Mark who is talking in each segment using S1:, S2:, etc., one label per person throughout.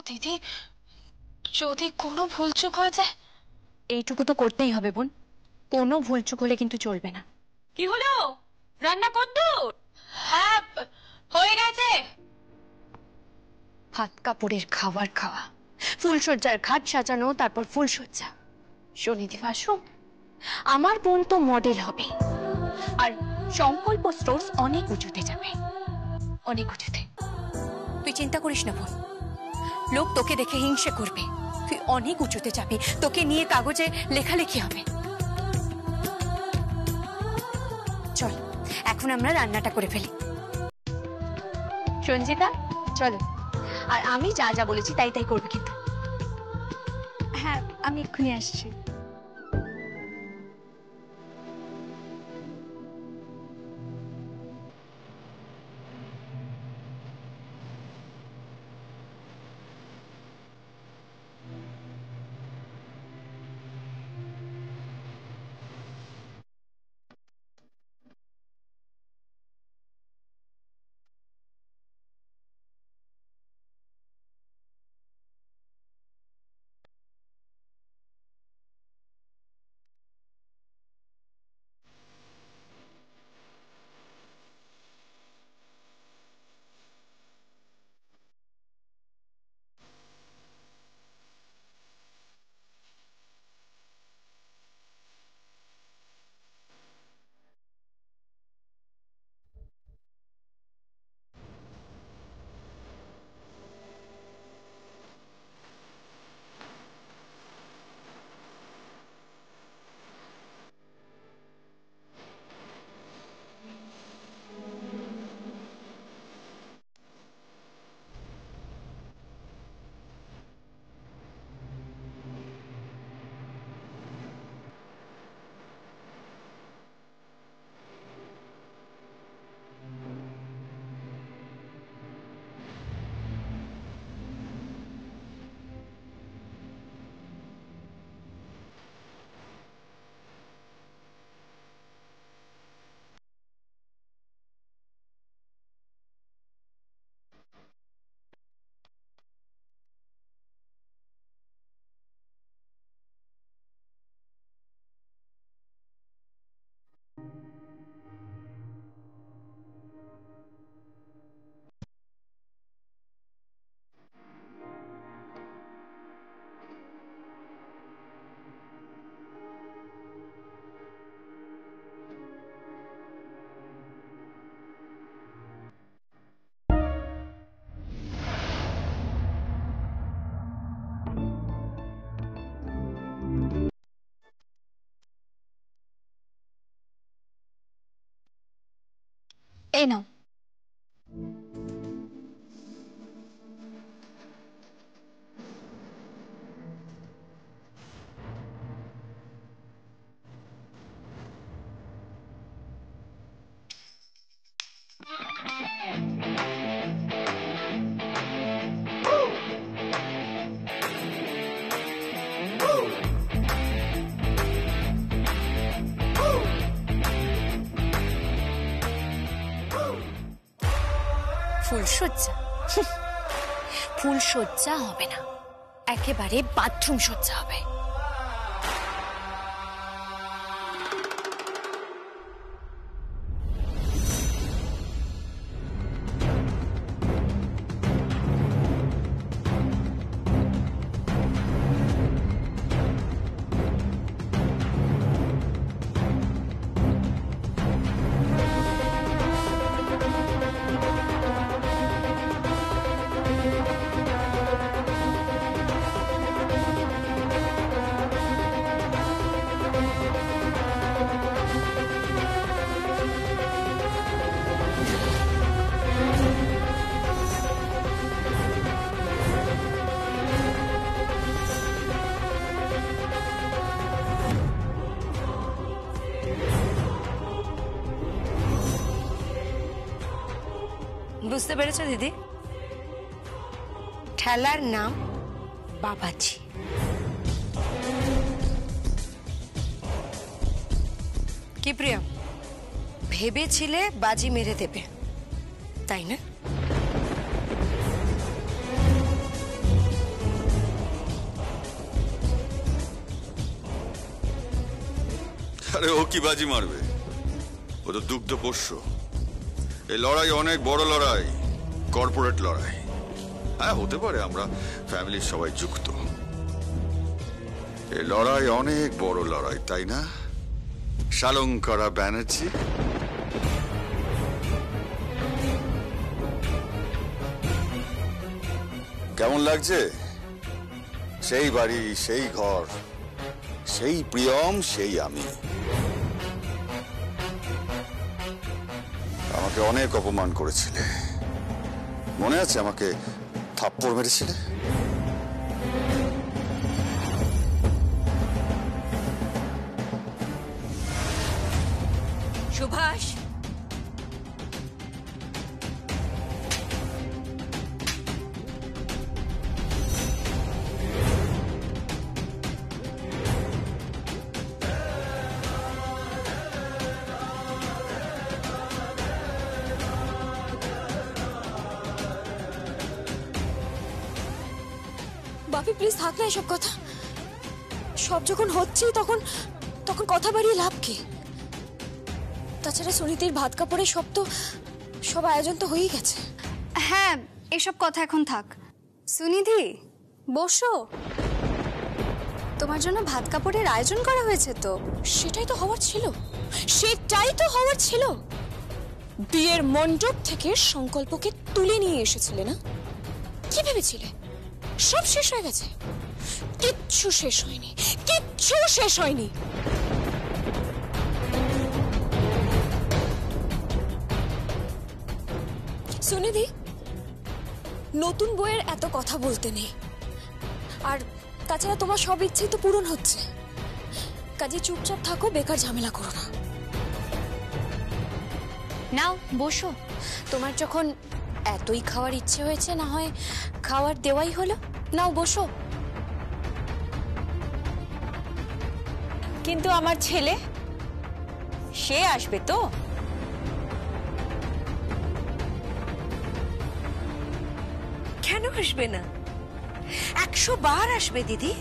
S1: দিদি, যদি কোনো ভুলচুক হয়ে যায়?
S2: এইটুকু তো করতেই হবে বোন, কোনো ভুলচুক হলে কিন্তু চলবে না।
S1: কি হলো? রান্না কদ্দূর? হ্যাঁ, হয়ে গেছে।
S2: হাত কাপড়ের খাবার খাওয়া, ফুলসজ্জার ঘাট সাজানো, তারপর ফুলসজ্জা। শনিদেব আসুক, আমার বোন তো মডেল হবে। আর সংকল্প স্টোর্স অনেক উঁচুতে যাবে, অনেক উঁচুতে। তুই চিন্তা করিস না বোন, লোক তোকে দেখে হিংসে করবে। তুই অনেক উঁচুতে যাবি, তোকে নিয়ে কাগজে লেখালেখি হবে। চল এখন আমরা রান্নাটা করে ফেলি। সঞ্জিতা চলো, আর আমি যা যা বলেছি তাই তাই করবে কিন্তু। হ্যাঁ, আমি এক্ষুনি আসছি। এই নাও। ফুলসজ্জা? ফুলসজ্জা হবে না, একেবারে বাথরুম সজ্জা হবে। বুঝতে পেরেছো দিদি? ঠেলার নাম বাবাজি। কি প্রিয়া, ভেবেছিলে বাজি মেরে দেবে, তাই না?
S3: আরে ও কি বাজি মারবে? ও তো দুগ্ধ পোষ্য। এই লড়াই অনেক বড় লড়াই, কর্পোরেট লড়াই। হ্যাঁ, হতে পারে আমরা ফ্যামিলির সবাই যুক্ত। এই লড়াই অনেক বড় লড়াই, তাই না শালঙ্কারা ব্যানার্জি? কেমন লাগছে? সেই বাড়ি, সেই ঘর, সেই প্রিয়ম, সেই আমি। আমাকে অনেক অপমান করেছিলে, মনে আছে? আমাকে থাপ্পড় মেরেছিলে।
S1: সুভাষ,
S4: বাপি প্লিজ থাক না এসব কথা। সব যখন হচ্ছেই তখন তখন কথা বাড়িয়ে লাভ কি? তাছাড়া সুনীতির ভাত কাপড়ে সব আয়োজন তো হয়েই গেছে।
S5: হ্যাঁ, এসব কথা এখন থাক। সুনিধি, বসো। তোমার জন্য ভাত কাপড়ের আয়োজন করা হয়েছে তো।
S4: সেটাই তো হওয়ার ছিল, সেটাই তো হওয়ার ছিল। বিয়ের মণ্ডপ থেকে সংকল্পকে তুলে নিয়ে এসেছিলে না? কি ভেবেছিলে সব শেষ হয়ে গেছে? কিচ্ছু শেষ হয়নি, কিচ্ছু শেষ হয়নি। সুনিধি, নতুন বইয়ের এত কথা বলতে নেই। আর তাছাড়া তোমার সব ইচ্ছেই তো পূরণ হচ্ছে। কাজে চুপচাপ থাকো, বেকার ঝামেলা করো না।
S2: নাও বসো।
S4: তোমার যখন এতই খাওয়ার ইচ্ছে হয়েছে, না হয় খাওয়ার দেওয়াই হলো। নাও বসো।
S1: কিন্তু আমার ছেলে, সে আসবে তো? কেন আসবে না? 100 বার আসবে দিদি।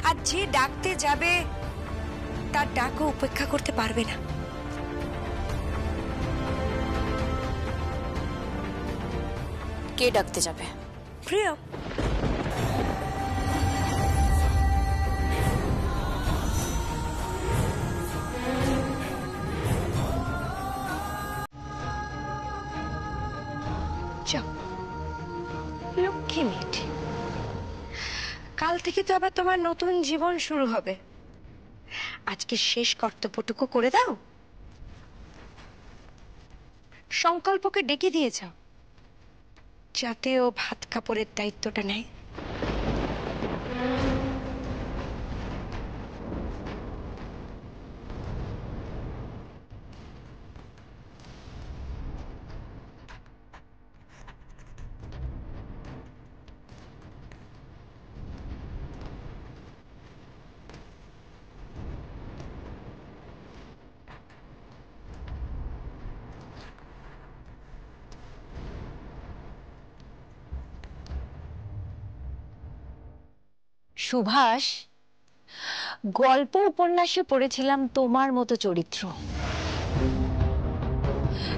S1: আর যে ডাকতে যাবে তার ডাকও উপেক্ষা করতে পারবে না।
S4: কে ডাকতে যাবে?
S1: প্রিয়ম।
S6: যাও, লক্ষ্মী মেয়েটি। কাল থেকে তো আবার তোমার নতুন জীবন শুরু হবে। আজকে শেষ কর্তব্যটুকু করে দাও। সংকল্পকে ডেকে দিয়ে যাও, যাতে ও ভাত কাপড়ের দায়িত্বটা নেয়।
S1: সুভাষ, গল্প উপন্যাসে পড়েছিলাম তোমার মতো চরিত্র,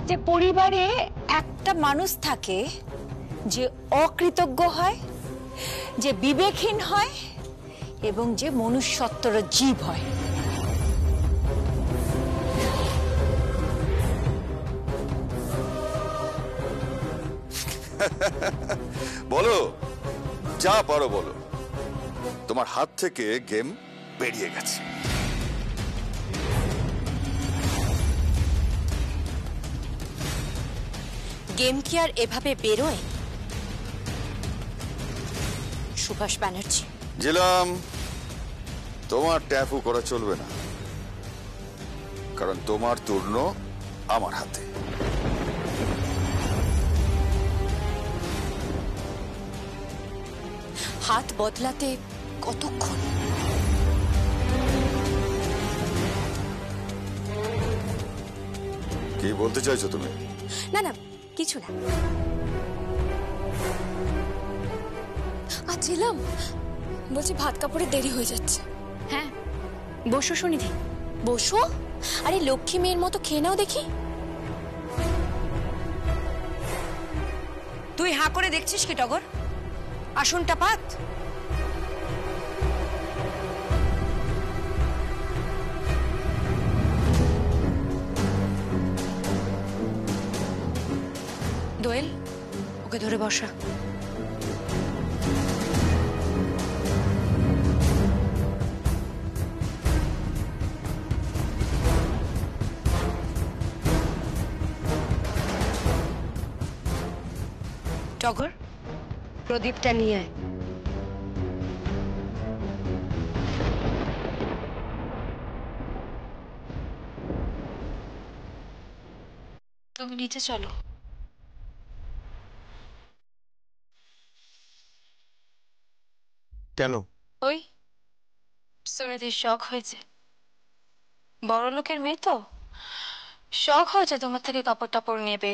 S1: যে পরিবারে একটা মানুষ থাকে যে অকৃতজ্ঞ হয়, যে বিবেকহীন হয় এবং যে মনুষ্যত্বর জীব হয়।
S3: বলো, যা পারো বলো। তোমার হাত থেকে গেম বেরিয়ে গেছে।
S4: গেম কি আর এভাবে বেরোয়? সুভাষ ব্যানার্জি,
S3: জিলাম, তোমার ট্যাফু করা চলবে না, কারণ তোমার তূর্ণ আমার হাতে।
S4: হাত বদলাতে কতক্ষণ?
S3: কি বলতে চাইছো তুমি?
S4: না না, কিছু না। ছিলাম বলছি, ভাত কাপড়ে দেরি হয়ে যাচ্ছে।
S2: হ্যাঁ, বসো সুনিধি,
S4: বসো, আরে লক্ষ্মী মেয়ের মতো খেয়ে নাও দেখি।
S6: তুই হাঁ করে দেখছিস কি টগর? আসনটা পাত। দোয়েল, ওকে ধরে বসা। টগর, প্রদীপটা নিয়ে আয়।
S2: তুমি নিচে চলো।
S7: কেন?
S2: ওই সুনিধির শখ হয়েছে, বড় লোকের মেয়ে তো, শখ হয়েছে তোমার থেকে কাপড় টাপড় নেবে,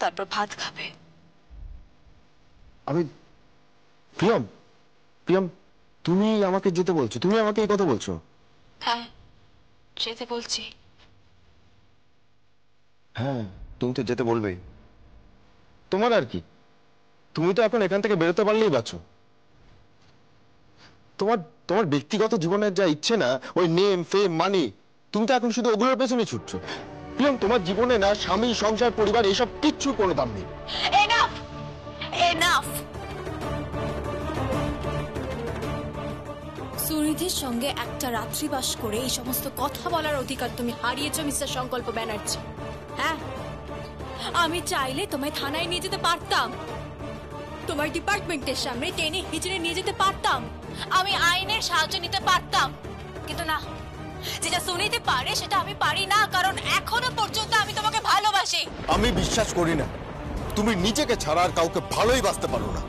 S2: তারপর ভাত খাবে।
S7: আমি প্রিয়ম, প্রিয়ম, তুমি আমাকে যেতে বলছো? তুমি আমাকে এই কথা বলছো?
S2: হ্যাঁ, যেতে বলছি।
S7: হ্যাঁ, তুমি তো যেতে বলবেই। তোমার আর কি, তুমি তো এখন এখান থেকে বেরোতে পারলেই বাঁচো। তোমার তোমার ব্যক্তিগত জীবনের যা ইচ্ছে না, ওই নেম ফেম মানি, তুমি তো এখন শুধু ওগুলোর পেছনে ছুটছো। প্রিয়ম, তোমার জীবনে না স্বামী, সংসার, পরিবার এসব কিচ্ছুর কোনো দাম নেই।
S4: Enough, enough. সুনিধির সঙ্গে একটা রাত্রি বাস করে এই সমস্ত কথা বলার অধিকার তুমি হারিয়েছো মিস্টার সংকল্প ব্যানার্জি। হ্যাঁ, আমি চাইলে তোমায় থানায় নিয়ে যেতে পারতাম, তোমার ডিপার্টমেন্টের সামনে টেনে হিচড়ে নিয়ে যেতে পারতাম, আমি আইনের সাহায্য নিতে পারতাম, কিন্তু না, যেটা সুনিধি পারে সেটা আমি পারি না, কারণ এখনো পর্যন্ত আমি তোমাকে ভালোবাসি।
S7: আমি বিশ্বাস করি না তুমি নিজেকে ছাড়া আর কাউকে ভালোই বাঁচতে পারো না।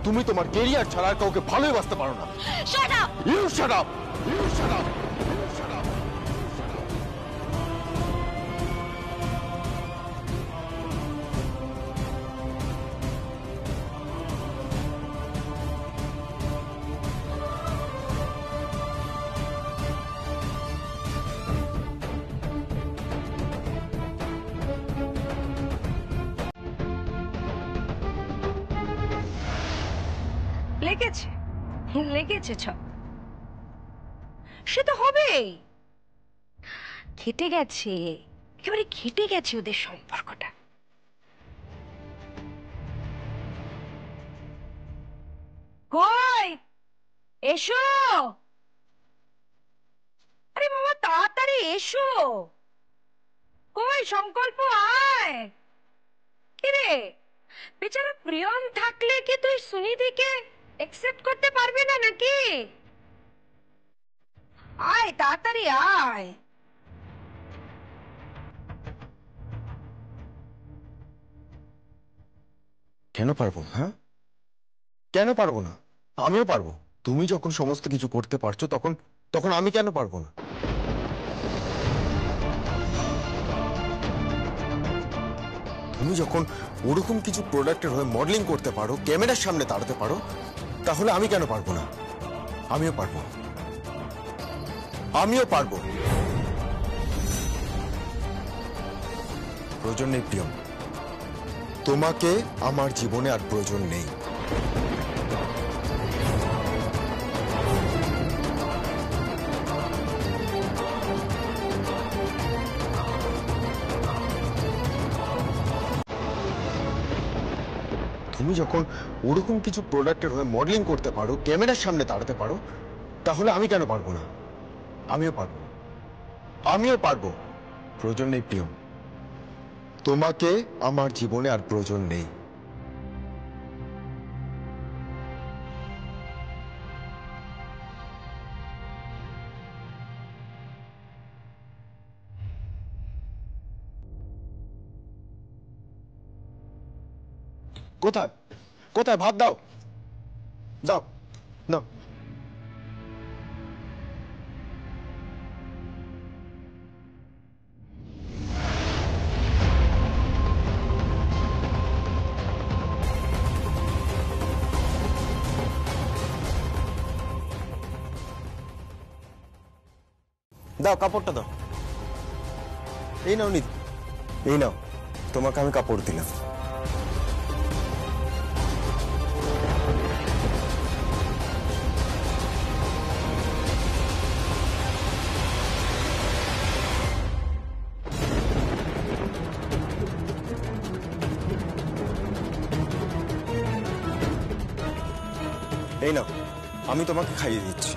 S7: তুমি তোমার কেরিয়ার ছাড়া আর কাউকে ভালোই বাঁচতে পারো না।
S4: Shut up!
S7: You shut up! You shut up!
S6: লেগেছে, লেগেছে সব, সে তো হবেই। খেটে গেছে, একেবারে খেটে গেছে ওদের সম্পর্কটা। কই এসো, আরে বাবা তাড়াতাড়ি এসো। কই সংকল্প, আয়। কিরে, বেচারা প্রিয়ম থাকলে কি তুই সুনিধিকে একসেপ্ট করতে পারবি না নাকি? আয় তাড়াতাড়ি আয়।
S7: কেন পারবো? হ্যাঁ, কেন পারবো না? আমিও পারবো। তুমি যখন সমস্ত কিছু করতে পারছো, তখন তখন আমি কেন পারবো না? তুমি যখন ওরকম কিছু প্রোডাক্টের হয়ে মডেলিং করতে পারো, ক্যামেরার সামনে দাঁড়াতে পারো, তাহলে আমি কেন পারবো না? আমিও পারবো, আমিও পারবো। প্রয়োজন নেই প্রিয়ম, তোমাকে আমার জীবনে আর প্রয়োজন নেই। তুমি যখন ওরকম কিছু প্রোডাক্টের হয়ে মডেলিং করতে পারো, ক্যামেরার সামনে দাঁড়াতে পারো, তাহলে আমি কেন পারবো না? আমিও পারবো, আমিও পারবো। প্রয়োজন নেই প্রিয়ম, তোমাকে আমার জীবনে আর প্রয়োজন নেই। কোথায় কোথায় ভাত দাও, দাও দাও। দাও কাপড়টা দাও। এই নাও নিধি, এই নাও, তোমাকে আমি কাপড় দিলাম। এই নাও, আমি তোমাকে খাইয়ে দিচ্ছি।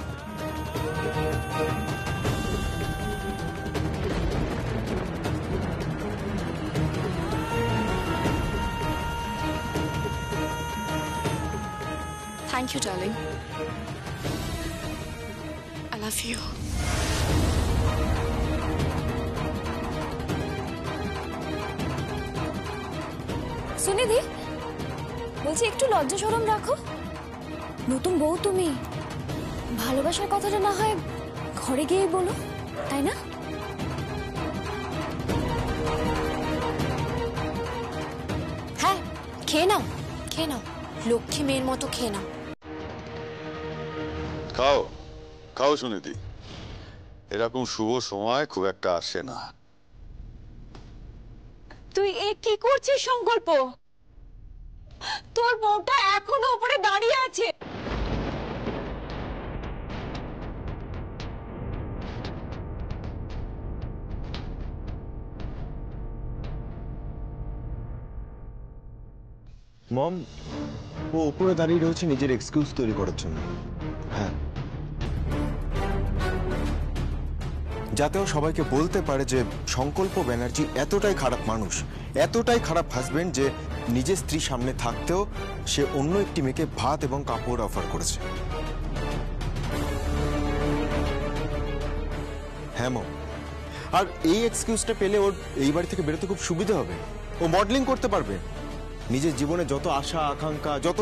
S4: Thank you, darling. I love you.
S5: Sunidhi, বলছি একটু লজ্জা শরম রাখো। নতুন বউ তুমি, ভালোবাসার কথাটা না হয় ঘরে গিয়ে বলো, তাই না?
S4: হ্যাঁ, খেয়ে নাও, খেয়ে নাও, লক্ষ্মী মেয়ের মতো খেয়ে নাও।
S3: খাও খাও সুনিধি, এরকম শুভ সময় খুব একটা আসে না।
S1: তুই এ কি করছিস সংকল্প? তোর বউটা এখনো উপরে দাঁড়িয়ে আছে।
S7: মম, ও উপরে দাঁড়িয়ে রয়েছে নিজের এক্সকিউজ তৈরি করার জন্য। হ্যাঁ, যাতে ও সবাইকে বলতে পারে যে সংকল্প ব্যানার্জি এতটাই খারাপ মানুষ, এতটাই খারাপ হাজবেন্ড যে নিজের স্ত্রী সামনে থাকতেও সে অন্য একটি মেয়েকে ভাত এবং কাপড় অফার করেছে। হ্যাঁ মম, আর এই এক্সকিউজটা পেলে ওর এই বাড়ি থেকে বেরোতে খুব সুবিধা হবে। ও মডেলিং করতে পারবে, নিজের জীবনে যত আশা আকাঙ্ক্ষা, যত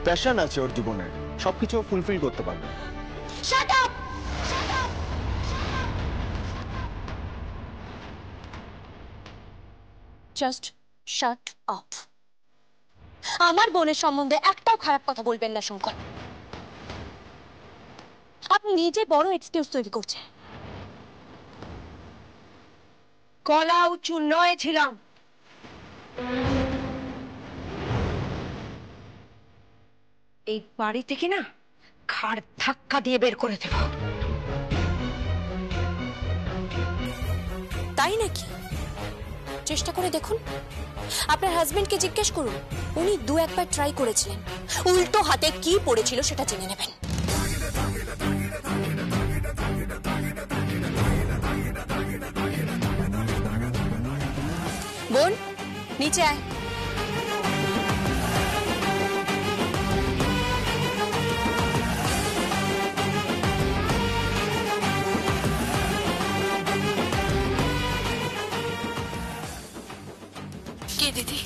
S7: প্যাশন আছে ওর জীবনে, সবকিছু ফুলফিল করতে পারবে।
S1: Shut up!
S2: Just shut up. আমার বোনের সম্বন্ধে একটাও খারাপ কথা বলবেন না শঙ্কর। আপনি নিজে বড় এক্সকিউজ তৈরি করছেন।
S6: গলা উঁচু নয় ছিলাম। এই বাড়ি থেকে না ঘাড় ধাক্কা দিয়ে বের করে দেব।
S4: তাই নাকি? চেষ্টা করে দেখুন, আপনার হাজবেন্ডকে জিজ্ঞেস করুন, উনি দু একবার ট্রাই করেছিলেন, উল্টো হাতে কি পড়েছিল সেটা জেনে নেবেন। বোন, নিচে আয়। কে দিদি?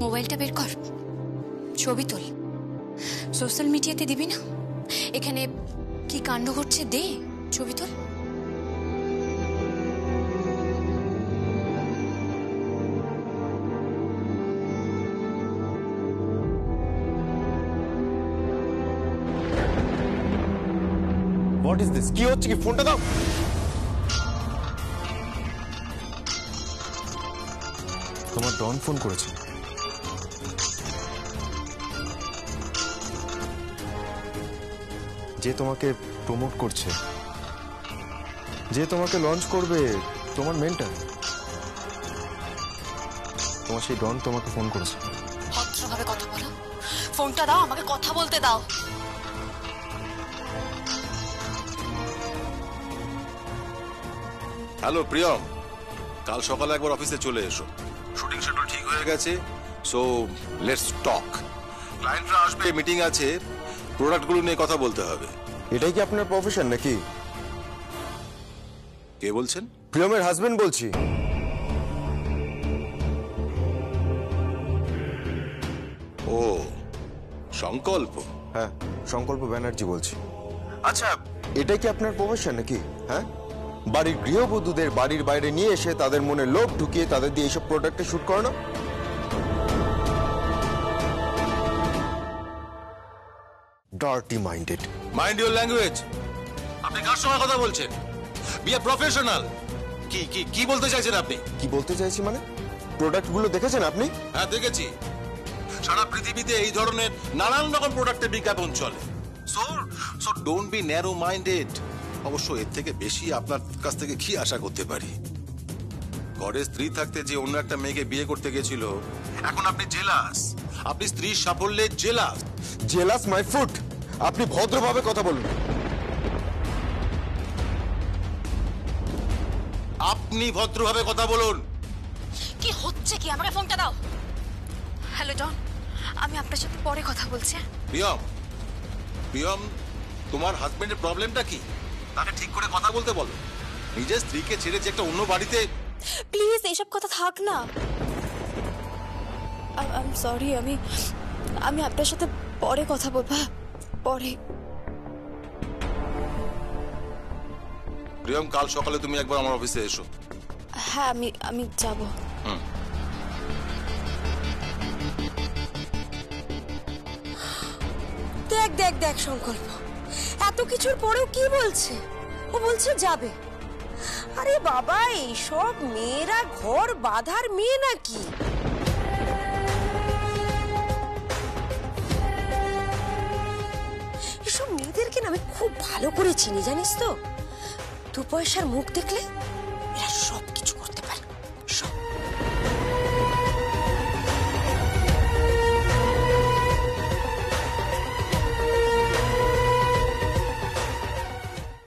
S4: মোবাইলটা বের কর, ছবি তোল, সোশ্যাল মিডিয়াতে দিবি না? এখানে কি কাণ্ড ঘটছে, দে ছবি তোল।
S7: What is this? কি হচ্ছে কি? ফোনটা দাও। তোমার ডন ফোন করেছে। যে তোমাকে প্রমোট করছে, যে তোমাকে লঞ্চ করবে, তোমার মেন্টর, তোমার সেই ডন তোমাকে ফোন করেছে।
S4: ভদ্রভাবে কথা বলো, ফোনটা দাও, আমাকে কথা বলতে দাও।
S8: হ্যালো প্রিয়ম, কাল সকালে একবার অফিসে চলে এসো। শুটিং শিডিউল ঠিক হয়ে গেছে, সো লেটস টক। ক্লায়েন্টরা আসবে, মিটিং আছে, প্রোডাক্টগুলো নিয়ে কথা বলতে হবে।
S7: এটাই কি আপনার প্রফেশন নাকি?
S8: কে বলছেন?
S7: প্রিয়মের হাজবেন্ড বলছি।
S8: ও সংকল্প?
S7: হ্যাঁ, সংকল্প ব্যানার্জি বলছি। আচ্ছা, এটাই কি আপনার প্রফেশন নাকি? হ্যাঁ, বাড়ির গৃহবধূদের বাড়ির বাইরে নিয়ে এসে তাদের মনে লোভ ঢুকিয়ে তাদের দিয়ে এইসব প্রোডাক্টে শুট করানো? Dirty minded.
S8: Mind your language. আপনি কার সঙ্গে কথা বলছেন? Be a professional. কি কি কি বলতে চাইছেন আপনি?
S7: কি বলতে চাইছি মানে, প্রোডাক্টগুলো দেখেছেন আপনি?
S8: হ্যাঁ দেখেছি। সারা পৃথিবীতে এই ধরনের নানান রকম প্রোডাক্টের বিজ্ঞাপন চলে। So don't be narrow minded. অবশ্য এর থেকে বেশি আপনার কাছ থেকে কি আশা করতে পারি? ঘরে স্ত্রী থাকতে যে অন্য একটা মেয়েকে বিয়ে করতে গেছিল, এখন আপনি জেলাস। আপনি স্ত্রীর সাফল্যে জেলাস।
S7: Jealous my foot. আপনি ভদ্রভাবে কথা বলুন।
S8: আপনি ভদ্রভাবে কথা বলুন।
S5: কি হচ্ছে কি? আমাকে ফোনটা দাও। হ্যালো ডন, আমি আপনার সাথে পরে কথা বলছি।
S8: প্রিয়ম, প্রিয়ম, তোমার হাজবেন্ডের প্রবলেমটা কি? তাকে ঠিক করে কথা বলতে বলো। নিজের স্ত্রীকে ছেড়ে যে একটা অন্য বাড়িতে।
S5: প্লিজ এইসব কথা থাক না। আই এম সরি, আমি আপনার সাথে পরে কথা বলবো। পরে।
S8: প্রিয়ম, কাল সকালে তুমি একবার আমার অফিসে এসো।
S5: হ্যাঁ, আমি যাব।
S6: দেখ দেখ দেখ সংকল্প, এত কিছুর পরেও কি বলছে? ও বলছে যাবে। আরে বাবা, এইসব মেয়েরা ঘর বাঁধার মেয়ে নাকি? এসব মেয়েদেরকে না আমি খুব ভালো করে চিনি, জানিস তো। দু পয়সার মুখ দেখলে এরা সব